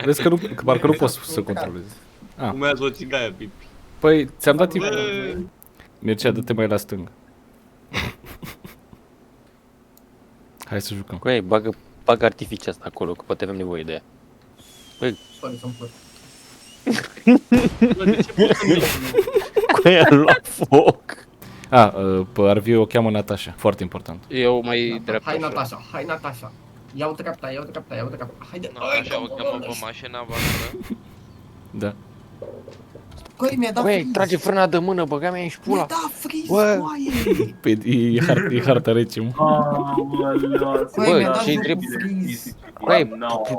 Vezi că parcă nu poți să controlezi. Fumează o țigaie, Pipi. Păi, ți-am dat timp. Mircea, dă-te mai la stânga. Hai să jucăm. Cu ei, bagă artificii asta acolo, că poate avem nevoie de ea. Sorry, să-mi plăc. Bă, de ce poți să mergi? Cu ea la foc. Pe Arviu o cheamă Natasha, foarte important. Eu mai dreapta. Hai Natasha, hai Natasha. Iau dreapta, iau dreapta, iau dreapta. Haide. Așa o cheamă pe mașina voastră. Da. Coi, mi-a dat Băi, freeze. trage frâna de mână, băga mea în Mi-a pula. dat freeze, Bă. coaie. Păi e harta rece, mă. Coaie, Bă, mi-a dat ce-i jocul drept? freeze. Băi,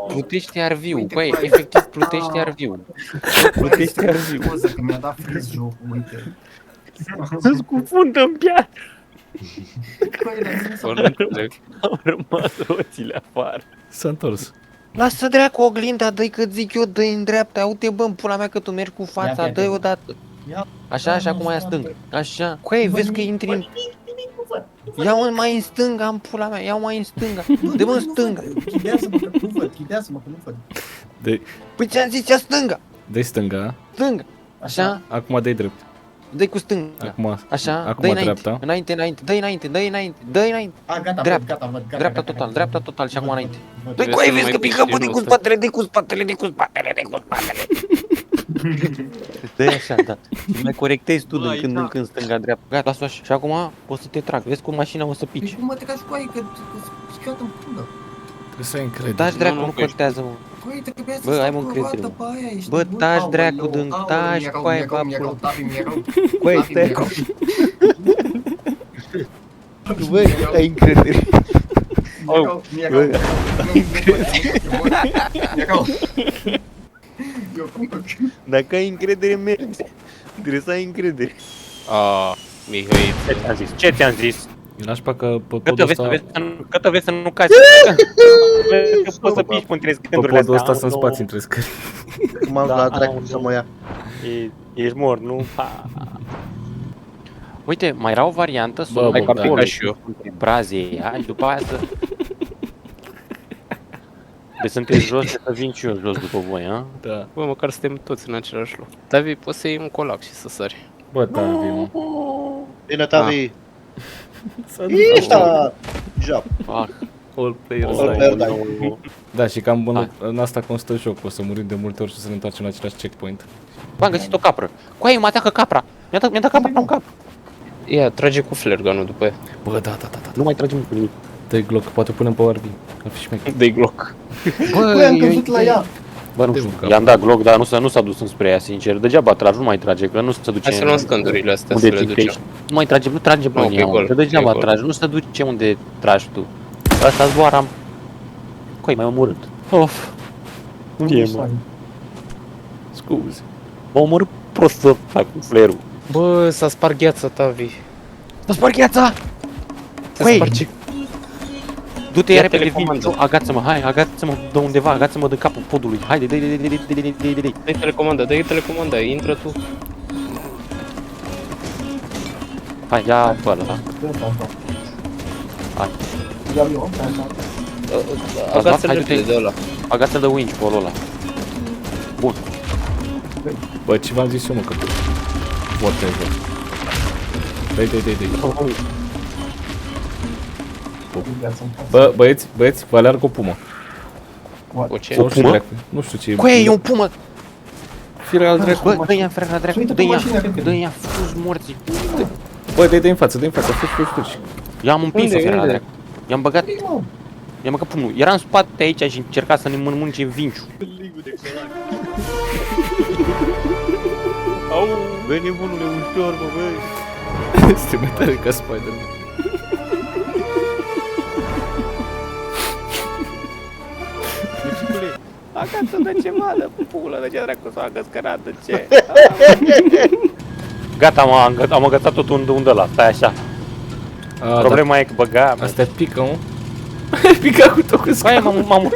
plutește Arviu, băi, efectiv plutește Arviu. Plutește Arviu. Poză că mi-a dat freeze jocul, uite. Se scufundă în piatră. Coaie, dar nu Bă, s-a nu înțeleg. Au rămas roțile afară. S-a întors. Lasă dracu oglinda, dă-i că zic eu, dă-i în dreapta, uite bă, în pula mea că tu mergi cu fața, Ia, dă-i ia. odată. Ia. Așa, așa, cum ai stâng. Așa. Coei, vezi că intri în... Ia-mă mai în stânga, în pula mea, ia-o mai în stânga. Dă-mă în stânga. Ghidează-mă că nu văd, ghidează-mă că nu văd. Păi ți-am zis, ia stânga, Dă-i stânga, stânga. Așa, acum dă-i drept. dă-i cu stânga. Acum Așa, acum dă-i înainte, dreapta. înainte, înainte, dă-i înainte, dă-i înainte, dă-i înainte. A, gata, Dreapta. gata, văd, gata. Dreapta gata, total, gata. dreapta total și acum înainte. Văd. Dă-i Vezi coei, să nu vezi mai că pici picăm, din dă-i cu ăsta. spatele, dă-i cu spatele, dă-i cu spatele, dă-i cu spatele. Dă-i așa, da. Mai corectezi tu din Bă, când în aici. când stânga-dreapta. Gata, lasă-o așa. Și acum poți să te trag. Vezi cum mașina o să Păi pici. cum mă tragi coaie, că schiat în pulă. Trebuie să ai încredere. Taci dracu, Nu, nu că ești- contează, mă. Coaie, trebuia să Bă, hai, mă, stau cu o roată încredere, pe aia, ești Bă, nebun? taci, Aoleu, dracu, din aoleu, taci, mi-e rău, coaie, mi-e rău, bă, mi-e rău, Tavi, mi-e rău. Coaie, Tavi, stai mi-e rău. Bă, ai încredere. Mi-e rău, mi-e rău. Mi-e rău. Eu cum că... Dacă ai încredere, mergi. Trebuie să ai încredere. Mihai, Ce ți-am zis? Ce ți-am zis? E nașpa că pe Câtă podul vezi ăsta, câtă vezi să nu cazi. Că poți să piși între pe scândurile podul ăsta astea. sunt spații între scări. M-am Da, la dracu aoleu. să mă ia. Ești mort, nu? Uite, mai era o variantă să Bă, o bă, mai da. acolo Ca și eu. între braze aia și după aia să... Deci sunteți jos, să vin și eu jos după voi, a? Da. bă, măcar suntem toți în același loc. Davi, poți să iei un colac și să sari. Bă, Tavi, mă. Bine, Tavi. S-a Ista! Jap. Ah, All players All die. player die. Da, și cam Hai. în asta constă jocul. O să murim de multe ori și să ne întoarcem la același checkpoint. bă, am găsit o capră. Cu aia mă atacă capra. Mi-a dat capra în cap. Ia, trage cu flare gun-ul după ea. Bă, da, da, da, da. Nu mai tragem cu nimic. Dă-i Glock, poate punem pe Arvi. Ar fi șmecher. Dă-i Glock. Băi, am căzut la ea. Bă, nu De știu, un cap. i-am dat Glock, dar nu s-a dus înspre ea, sincer. Degeaba tragi, nu mai trage, că nu se duce. Hai să luăm scândurile astea, unde să le ducem. țiplești. Nu mai trage, nu trage pe Nu, mine, pe mă, gol, că degeaba pe gol. tragi, nu se duce unde tragi tu. Asta zboară am... Coi, mai omorât. Of. Nu e, mă. Scuze. M-a omorât prost să fac cu flerul. Bă, s-a spart gheața, Tavi. Să sparg gheața! Se Coi! sparge. Du-te Ia iar repede, telecomandă. vin, agață-mă, hai, agață-mă de undeva, agață-mă de capul podului. Haide, dă-i. Dă-i telecomanda, intră tu. Hai, ia pe ăla. Hai. Iau eu, așa. Agață-l hai, repede du-te. de ăla. Agață de winch pe ăla. Bun. Bă, ce v-am zis eu, mă, că tu... Whatever. Dă-i. Bă, băieți, vă alerg o pumă. O ce? Sau pumă? dracu. Nu știu ce e. Cu e un pumă! Fire al dracu. Bă, dă-i-a frera la dracu, Uite pe dă-i-a, mașină, repede. dă-i-a, fugi morții. Bă, dă-i în față, fugi. I-am împins-o Unde, frera la unde? dracu. I-am băgat pumnul. Era în spate aici și încerca să ne mănânce vinciu. Au, bă, nebunule, ușor, bă, băi. Este mai tare ca Spider-Man. Agață de ceva, de pulă, de ce dracu s-a agăscărat, de ce? Gata, am agățat tot unde ăla, stai așa. Problema e că băga... Astea pică, mă. Ai picat cu tot cu Băi, scaunul. m-am...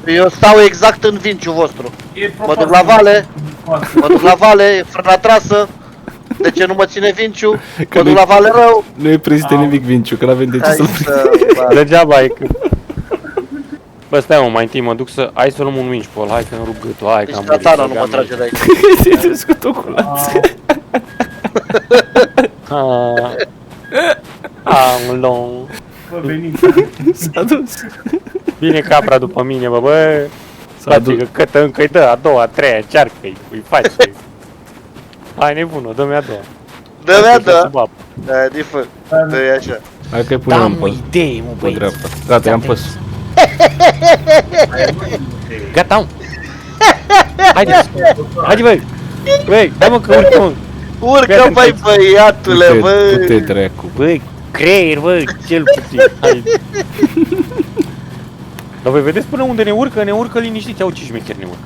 Eu stau exact în vinciul vostru. Mă duc la vale, frâna trasă. De ce nu mă ține vinciu? Mă duc la vale rău. Nu e prezinte nimic, Vinciu, că n-avem de ce Hai să-l să... Degeaba e că... Bă, stai mă, mai întâi mă duc să... Hai să luăm un winch pe ăla, hai că-mi rup gâtul, hai Deci că am Tatana murit, nu mă băga trage de aici. Ți-ai crescut o culață. Aoleu. S-a dus. Vine capra după mine, bă. S-a dus. Că câtă încă îi dă, a doua, a treia, încearcă-i, îi face. Hai nebună, dă-mi a doua. Dă-mi-a, da. Sub apă. Da, difă. Dă-i așa. Hai că-i Da, punem mă, pe idee, mă, pe băi. dreapta. Gata, i-am pus. Gata, mă. Haide, haide, băi. Băi, dai mă că urcă, mă. Urcă, băi, băiatule, bă. Du-te dracu. Băi, creier, bă, cel puțin. Hai. Dar voi vedeți până unde ne urcă liniștiți, au ce șmecheri ne urcă.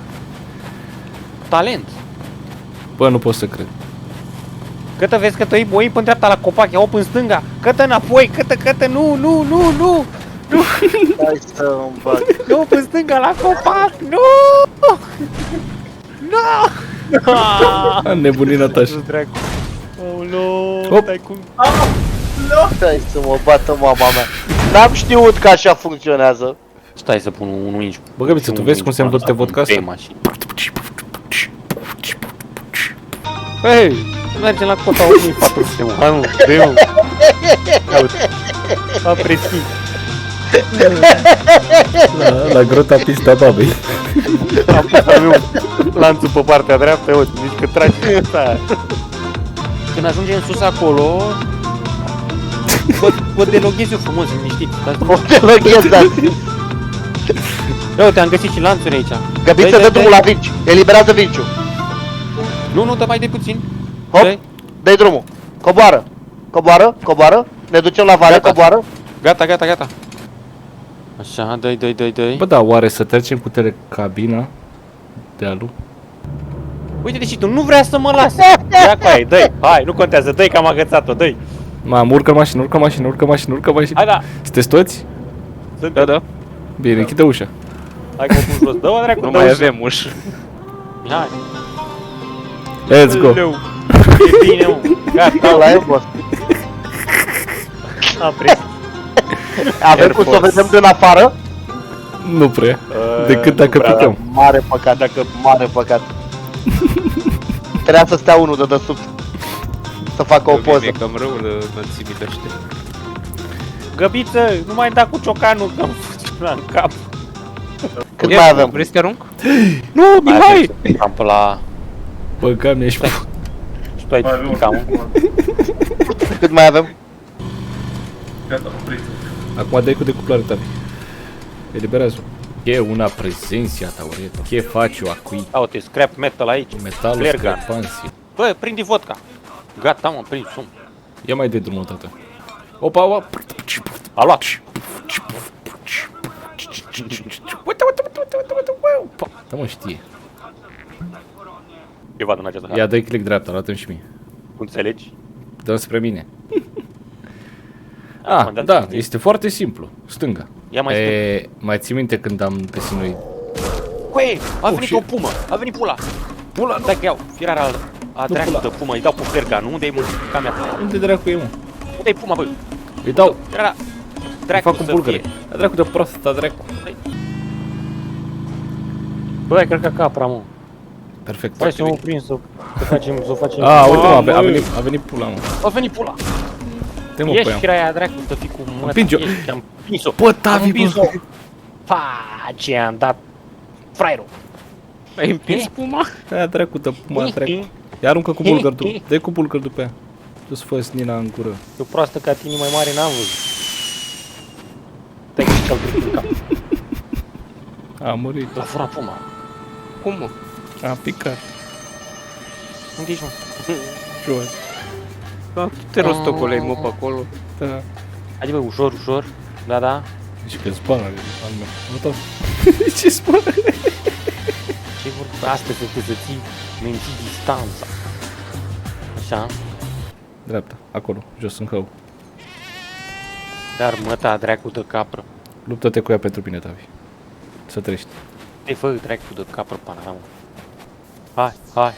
Talent. Bă, nu pot să cred. Cătă, vezi că tăi boi pe dreapta la copac, ia-o în stânga. Cătă înapoi, cătă, nu. Hai să-mi bag. Nu, pe stânga la copac, nu! Nu! A nebunit Natașa. Dracu. Aoleu, Hop. stai cum... Hai să mă bată mama mea. N-am știut că așa funcționează. Stai să pun un winch. Bă, Gabiță, tu vezi cum se învârte vodka asta? Hei, mergem la cota 1400, mă. Hai, mă, dă-i, mă. Ia uite. Apreții. La grota pista babei. Am pus al meu lanțul pe partea dreaptă, uite, zici că tragi ăsta. Când ajungem sus acolo, vă deloghezi eu frumos, liniștit. O te lăghez, da. Ia uite, am găsit și lanțuri aici. Găbiță, dă drumul la vinci. Eliberează vinciul. Nu, dă mai de puțin. Hop, Dă-i. dă-i drumul. Coboară. Ne ducem la vale, Gata. coboară. Gata. Așa, dă-i. Bă, da, oare să trecem cu telecabina dealul? Uite, deși tu nu vrea să mă lasi. Dracu aia, dă-i. Hai, nu contează, dă-i că am agățat-o, dă-i. Mamă, urcă mașină. Hai, da. Sunteți toți? Da. Bine, închide ușa. Hai că o pun jos. Dă-o, dracu, Nu dă mai ușa. avem ușă. Hai. Let's go. Aoleu. E bine, mă. Gata, Ăla e, boss. am prins. Avem cum să o vedem din afară? Nu prea. Decât nu dacă prea, picăm. Mare păcat, mare păcat. Trebuia să stea unul de desubt. Să facă o poză. E cam rău de înălțimii de ăștia. Găbiță, nu mai da cu ciocanul, că am făcut una în cap. Cât mai avem? Vrei să te arunc? Nu, Mihai! Am pe la... Bă, cam ești... Și tu ai picat, mă. Cât mai avem? Acum dai cu decuplare tare. Eliberează-o. E una prezenția ta, Aureto. Ce faci eu acui? Ia uite, scrap metal aici. Metalul Flare gun. screpanție. Bă, prinde vodka. Gata, mă, prind, sum. Ia mai dai drumul, tată. Opa. A luat. Uite. Da, mă, știe. Eu vad în această Ia, dai click dreapta, arată-mi și mie. înțelegi? Dă spre mine. Mă, Ah, dar da, știi. este foarte simplu. Stânga. Ia mai stâng. Mai ții minte când am găsit noi? Coe, a venit shit. o pumă, a venit pula. Pula, nu. Stai că iau, firarea a dracu de pumă, îi dau cu flerga, nu? Unde-i mă? Camea. Unde dracu e, mă? Unde-i puma, bă? Îi dau. Firarea, Îi dracu fac un să bulgăre. fie. A dracu de proastă, ta dracu. Bă, ai cred că capra, mă. Perfect. Hai să o oprim, să o facem. Ah, uite, mă, Mamă, a venit pula, mă. a venit pula. Te mă, Ești pe ea. firaia dracu să fii cu mâna. Împinge-o. Ești, am împins-o. Bă, Am Tavi, împins-o. bă. Pa, ce am dat. Fraierul. Ai împins puma? Aia dracu de puma, dracu. Ia aruncă cu bulgăr după. Dă-i cu bulgăr după ea. Tu-ți fă snina în gură. Eu proastă ca tine mai mare n-am văzut. Te-ai gândit că-l trec în cap. A murit. L-a furat puma. Cum, mă? A picat. Unde ești, mă? Jos. Da, tu te rostogoleai, mă, pe acolo. Da. Haide, bă, ușor. Da. Și că spală al meu. Nu tău. Ce spală? Ce vor? Astăzi trebuie să ții, menții distanța. Așa. Dreapta, acolo, jos în hău. Dar măta, dracu de capră. Luptă-te cu ea pentru bine, Tavi. Să trăiești. Te fă, dracu de capră, panaramă. Hai.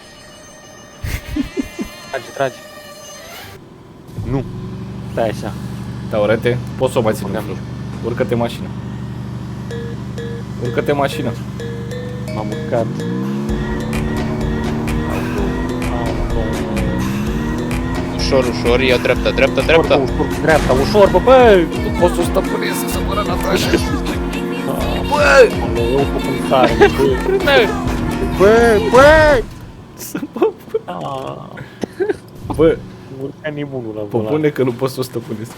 Trage. Nu. Stai așa. Da, orete, poți să o mai țin în Băgam. flor. Urcă-te în mașină. Urcă-te în mașină. M-am urcat. Ușor, ușor, iau dreapta, dreapta, dreapta. Ușor, dreapta, ușor, bă! Nu pot să stăpânesc să mă răna așa. Eu cu cum tare, bă! Să mă... Bă, Urca nebunul la pe volan. bune că nu pot să o stăpânesc.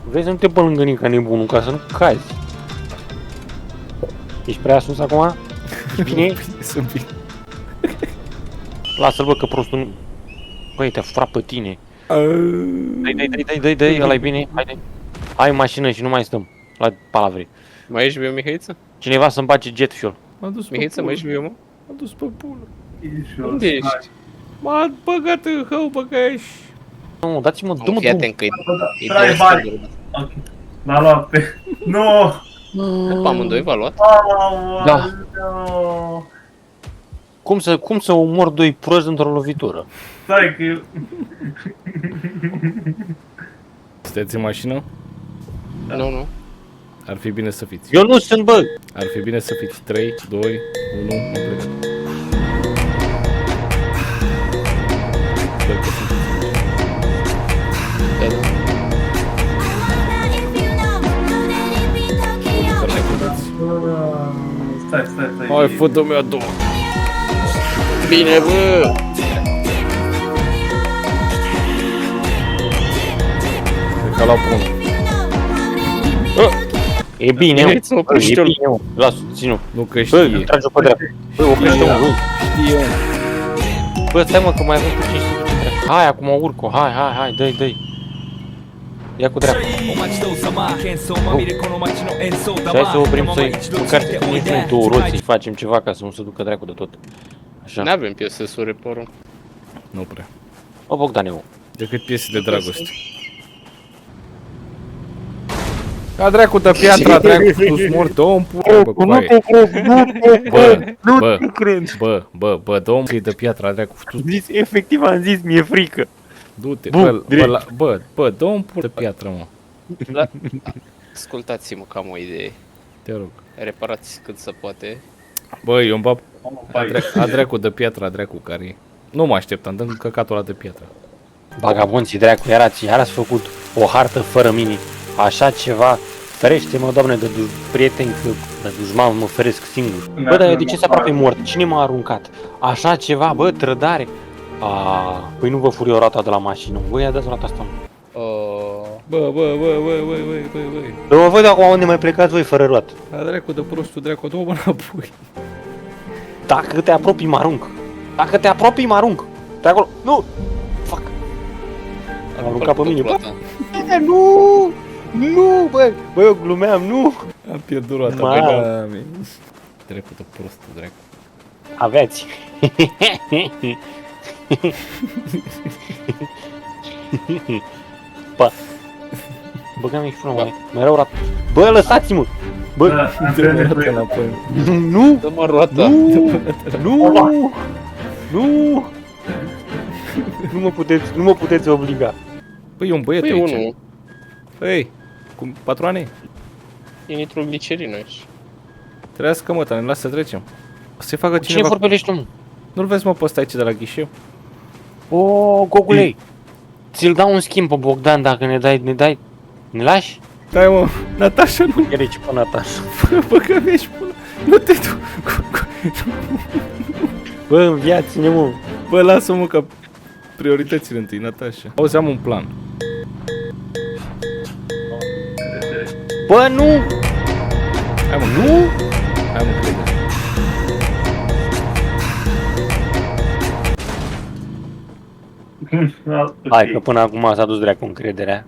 Vrei să nu te pălângăni ca nebunul, ca să nu cazi. Ești prea sus acum? Ești bine? Sunt bine. Lasă-l, bă, că prostul nu... Băi, te-a furat pe tine. Dai, ăla-i bine, haide. Hai în mașină și nu mai stăm la palavre. Mai ești viu, Mihaiță? Cineva să-mi bage jet fuel. M-a dus pe Mihaiță, mai ești pulă. viu, mă? M-a dus pe pulă. Unde ești? M-a băgat în hău, băgăș. Nu, dați-mă, dă-mă Fii drum. atent că e Trai bani. Ok. L-a luat pe... Nu! Pe amândoi v-a luat? Da. No. Cum să omor doi proști într-o lovitură? Stai că eu... Sunteți în mașină? Nu, nu. Ar fi bine să fiți. Eu nu sunt, bă! Ar fi bine să fiți. 3, 2, 1, am plecat. Sper că sunteți. Da, da. Stai. Hai, fă-mi a doua. Bine, bă! Cred că a luat pe unul. E bine, mă. Mihaiță, E oprește-l. bine, mă. Lasă, ținu. Nu că Bă, știe. trage-o pe dreapta. Bă, oprește-o, mă. Știe. Bă, stai, mă, că mai avem puțin și duce dreapta. Hai, acum urcă. Hai, dă-i. Ia cu dreapta. Și hai să oprim să-i măcar să două roți, să-i facem ceva ca să nu se ducă dracu de tot. Așa. N-avem piese să reporăm. Nu prea. O, Bogdane, mă. Decât piese de dragoste. A dracu de piatra, dracu, tu mort, dă-o în pulă, bă, coaie. Bă, dă-o în de piatra, dracu, tu, Efectiv am zis, mi-e frică. du-te, Bun, direct. bă, dă-o în pulă de piatră, mă, Da. Ascultați-mă că am o idee. te rog. Reparați cât se poate. Bă, eu îmi bag a dracu de piatra, dracu, care e. Nu mă așteptam, dă-mi căcatul ăla de piatră. Vagabonții, dracu, iar-ați făcut o hartă fără mini. Așa ceva, ferește-mă, doamne, de prieteni, că de dușman mă feresc singur. Bă, dar de ce s-a aproape mort? Cine m-a aruncat? Așa ceva, bă, trădare. Păi nu vă furi o roata de la mașină. Bă, ia dați roata asta. Bă. Bă, mă văd acum unde mai plecați voi fără roată. A dracu de prostul, dracu, dă-o înapoi. Dacă te apropii, mă arunc. De acolo. Nu! Fuck. M-a aruncat pe mine. Bă, nu, bă. Bă, eu glumeam, nu. Am pierdut roata, Ma. bă, mami. Dracu de prostul, dracu. Aveți. Pa. Băga mi-și până mai rău rat. Bă, lăsați-mă! Bă, Dă-mi roata înapoi. nu! Dă-mă roata. Nu! Nu mă puteți obliga. Păi, e un băiet Păi aici. unul. Hei, cu patroane? E nitroglicerină aici. Trească, mă, ne lasă să trecem. O să-i facă Cine cineva... vorbești, nu? Nu-l vezi, mă, pe ăsta aici de la ghișeu? O, Gogulei! Ți-l dau un schimb pe Bogdan dacă ne dai... Ne lași? Dai, mă, Natasha, nu, Chiar aici pe Natasha. bă, că ești până... Nu te du... Bă, în viață, mă. Bă, lasă-mă, că prioritățile întâi, Natasha. Auzi, am un plan. Bă, nu! Hai, mă, nu? Hai, mă, crede. Hai că până acum s-a dus dracu încrederea.